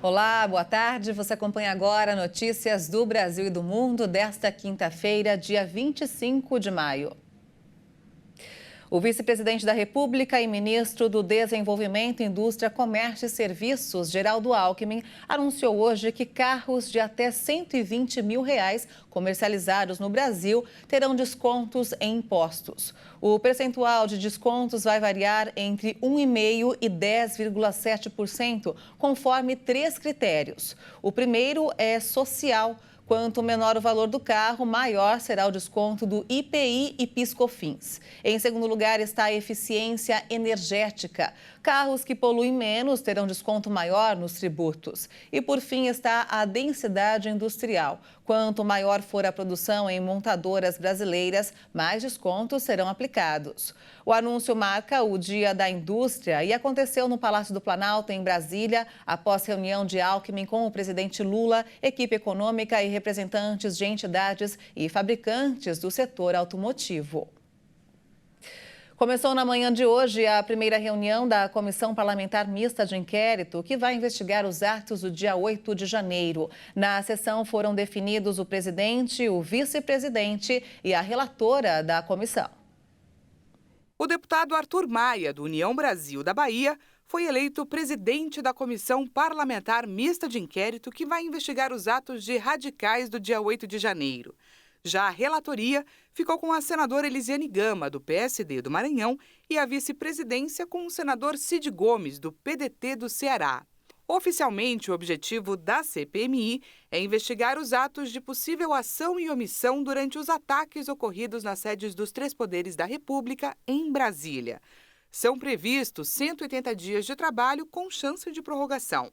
Olá, boa tarde. Você acompanha agora notícias do Brasil e do mundo desta quinta-feira, dia 25 de maio. O vice-presidente da República e ministro do Desenvolvimento, Indústria, Comércio e Serviços, Geraldo Alckmin, anunciou hoje que carros de até R$120 mil comercializados no Brasil terão descontos em impostos. O percentual de descontos vai variar entre 1,5% e 10,7%, conforme 3 critérios. O primeiro é social. Quanto menor o valor do carro, maior será o desconto do IPI e PIS/COFINS. Em segundo lugar está a eficiência energética. Carros que poluem menos terão desconto maior nos tributos. E por fim está a densidade industrial. Quanto maior for a produção em montadoras brasileiras, mais descontos serão aplicados. O anúncio marca o Dia da Indústria e aconteceu no Palácio do Planalto, em Brasília, após reunião de Alckmin com o presidente Lula, equipe econômica e representantes de entidades e fabricantes do setor automotivo. Começou na manhã de hoje a primeira reunião da Comissão Parlamentar Mista de Inquérito, que vai investigar os atos do dia 8 de janeiro. Na sessão foram definidos o presidente, o vice-presidente e a relatora da comissão. O deputado Arthur Maia, do União Brasil da Bahia, foi eleito presidente da Comissão Parlamentar Mista de Inquérito, que vai investigar os atos de radicais do dia 8 de janeiro. Já a relatoria ficou com a senadora Elisiane Gama, do PSD do Maranhão, e a vice-presidência com o senador Cid Gomes, do PDT do Ceará. Oficialmente, o objetivo da CPMI é investigar os atos de possível ação e omissão durante os ataques ocorridos nas sedes dos 3 poderes da República em Brasília. São previstos 180 dias de trabalho com chance de prorrogação.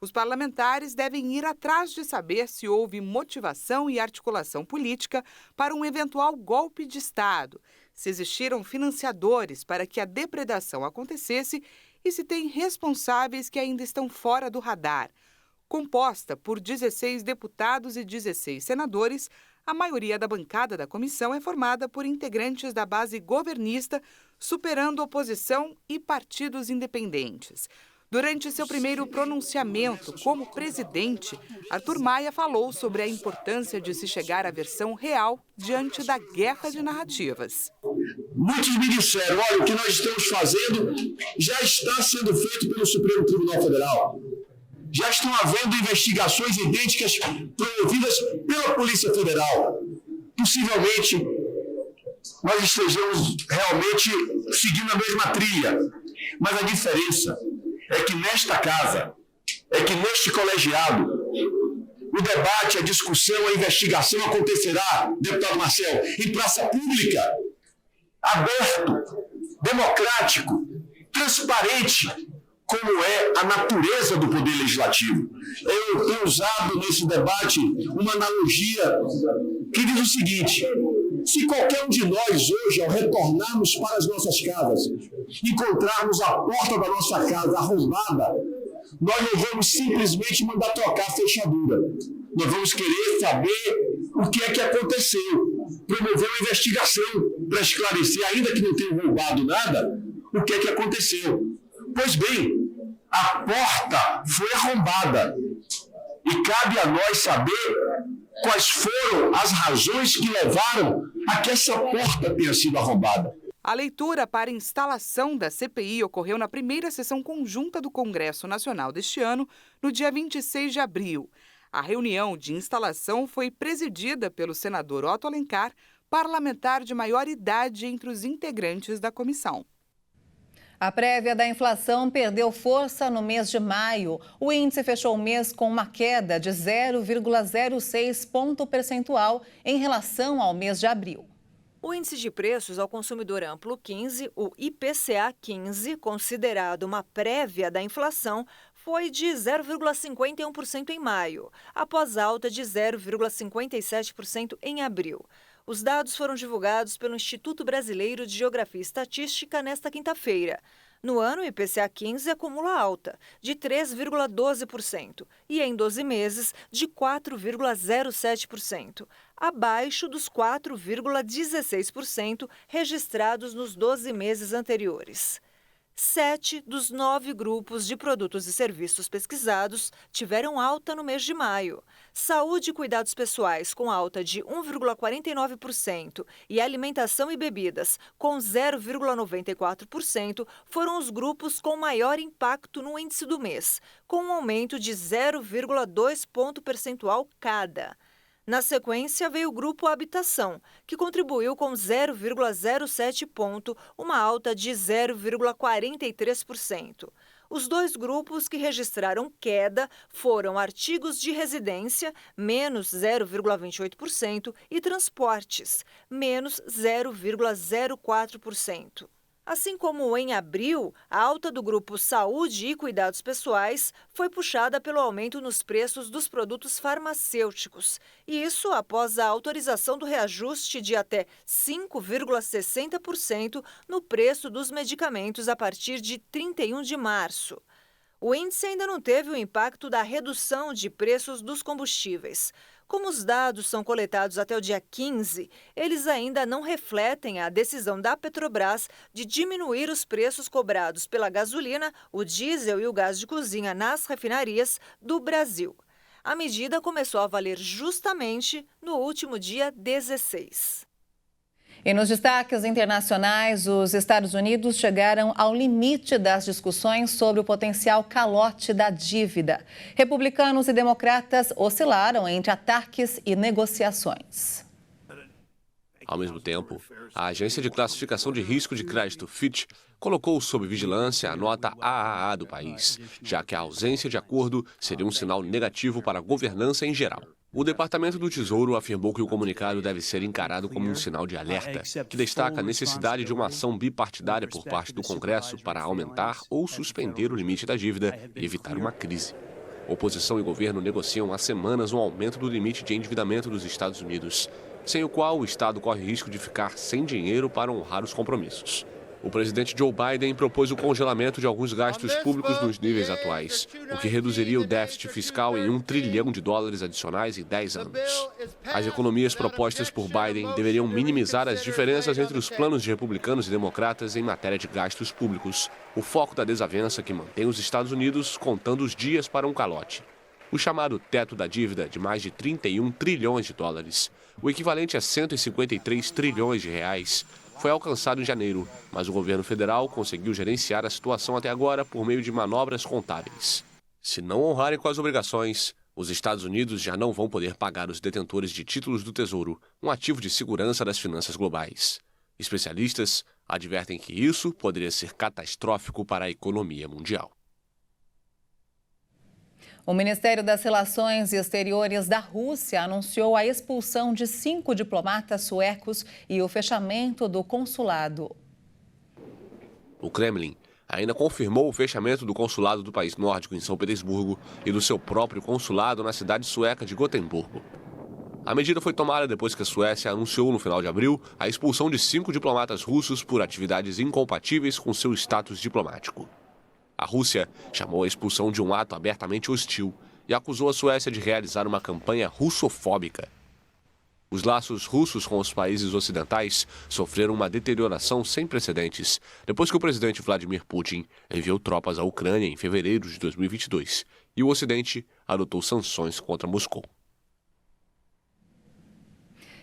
Os parlamentares devem ir atrás de saber se houve motivação e articulação política para um eventual golpe de Estado, se existiram financiadores para que a depredação acontecesse e se tem responsáveis que ainda estão fora do radar. Composta por 16 deputados e 16 senadores, a maioria da bancada da comissão é formada por integrantes da base governista, superando oposição e partidos independentes. Durante seu primeiro pronunciamento como presidente, Arthur Maia falou sobre a importância de se chegar à versão real diante da guerra de narrativas. Muitos me disseram, olha, o que nós estamos fazendo já está sendo feito pelo Supremo Tribunal Federal. Já estão havendo investigações idênticas promovidas pela Polícia Federal. Possivelmente, nós estejamos realmente seguindo a mesma trilha. Mas a diferença é que nesta casa, é que neste colegiado, o debate, a discussão, a investigação acontecerá, deputado Marcel, em praça pública, aberto, democrático, transparente, como é a natureza do Poder Legislativo. Eu tenho usado nesse debate uma analogia que diz o seguinte: se qualquer um de nós hoje, ao retornarmos para as nossas casas, encontrarmos a porta da nossa casa arrombada, nós não vamos simplesmente mandar trocar a fechadura. Nós vamos querer saber o que é que aconteceu, promover uma investigação para esclarecer, ainda que não tenha roubado nada, o que é que aconteceu. Pois bem, a porta foi arrombada e cabe a nós saber quais foram as razões que levaram a que essa porta tenha sido arrombada. A leitura para instalação da CPI ocorreu na primeira sessão conjunta do Congresso Nacional deste ano, no dia 26 de abril. A reunião de instalação foi presidida pelo senador Otto Alencar, parlamentar de maior idade entre os integrantes da comissão. A prévia da inflação perdeu força no mês de maio. O índice fechou o mês com uma queda de 0,06 ponto percentual em relação ao mês de abril. O Índice de Preços ao Consumidor Amplo 15, o IPCA 15, considerado uma prévia da inflação, foi de 0,51% em maio, após alta de 0,57% em abril. Os dados foram divulgados pelo Instituto Brasileiro de Geografia e Estatística nesta quinta-feira. No ano, o IPCA 15 acumula alta, de 3,12%, e em 12 meses, de 4,07%, abaixo dos 4,16% registrados nos 12 meses anteriores. 7 dos 9 grupos de produtos e serviços pesquisados tiveram alta no mês de maio. Saúde e cuidados pessoais, com alta de 1,49%, e alimentação e bebidas, com 0,94%, foram os grupos com maior impacto no índice do mês, com um aumento de 0,2 ponto percentual cada. Na sequência, veio o grupo habitação, que contribuiu com 0,07 ponto, uma alta de 0,43%. Os 2 grupos que registraram queda foram artigos de residência, menos 0,28%, e transportes, menos 0,04%. Assim como em abril, a alta do grupo Saúde e Cuidados Pessoais foi puxada pelo aumento nos preços dos produtos farmacêuticos. E isso após a autorização do reajuste de até 5,60% no preço dos medicamentos a partir de 31 de março. O índice ainda não teve o impacto da redução de preços dos combustíveis. Como os dados são coletados até o dia 15, eles ainda não refletem a decisão da Petrobras de diminuir os preços cobrados pela gasolina, o diesel e o gás de cozinha nas refinarias do Brasil. A medida começou a valer justamente no último dia 16. E nos destaques internacionais, os Estados Unidos chegaram ao limite das discussões sobre o potencial calote da dívida. Republicanos e democratas oscilaram entre ataques e negociações. Ao mesmo tempo, a agência de classificação de risco de crédito Fitch colocou sob vigilância a nota AAA do país, já que a ausência de acordo seria um sinal negativo para a governança em geral. O Departamento do Tesouro afirmou que o comunicado deve ser encarado como um sinal de alerta, que destaca a necessidade de uma ação bipartidária por parte do Congresso para aumentar ou suspender o limite da dívida e evitar uma crise. Oposição e governo negociam há semanas um aumento do limite de endividamento dos Estados Unidos, sem o qual o Estado corre risco de ficar sem dinheiro para honrar os compromissos. O presidente Joe Biden propôs o congelamento de alguns gastos públicos nos níveis atuais, o que reduziria o déficit fiscal em $1 trilhão adicionais em 10 anos. As economias propostas por Biden deveriam minimizar as diferenças entre os planos de republicanos e democratas em matéria de gastos públicos, o foco da desavença que mantém os Estados Unidos contando os dias para um calote. O chamado teto da dívida de mais de $31 trilhões, o equivalente a 153 trilhões de reais, foi alcançado em janeiro, mas o governo federal conseguiu gerenciar a situação até agora por meio de manobras contábeis. Se não honrarem com as obrigações, os Estados Unidos já não vão poder pagar os detentores de títulos do Tesouro, um ativo de segurança das finanças globais. Especialistas advertem que isso poderia ser catastrófico para a economia mundial. O Ministério das Relações Exteriores da Rússia anunciou a expulsão de 5 diplomatas suecos e o fechamento do consulado. O Kremlin ainda confirmou o fechamento do consulado do país nórdico em São Petersburgo e do seu próprio consulado na cidade sueca de Gotemburgo. A medida foi tomada depois que a Suécia anunciou no final de abril a expulsão de 5 diplomatas russos por atividades incompatíveis com seu status diplomático. A Rússia chamou a expulsão de um ato abertamente hostil e acusou a Suécia de realizar uma campanha russofóbica. Os laços russos com os países ocidentais sofreram uma deterioração sem precedentes depois que o presidente Vladimir Putin enviou tropas à Ucrânia em fevereiro de 2022 e o Ocidente adotou sanções contra Moscou.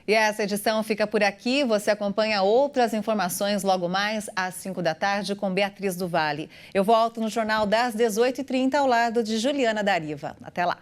E essa edição fica por aqui. Você acompanha outras informações logo mais às 5 da tarde com Beatriz do Vale. Eu volto no Jornal das 18h30 ao lado de Juliana Dariva. Até lá.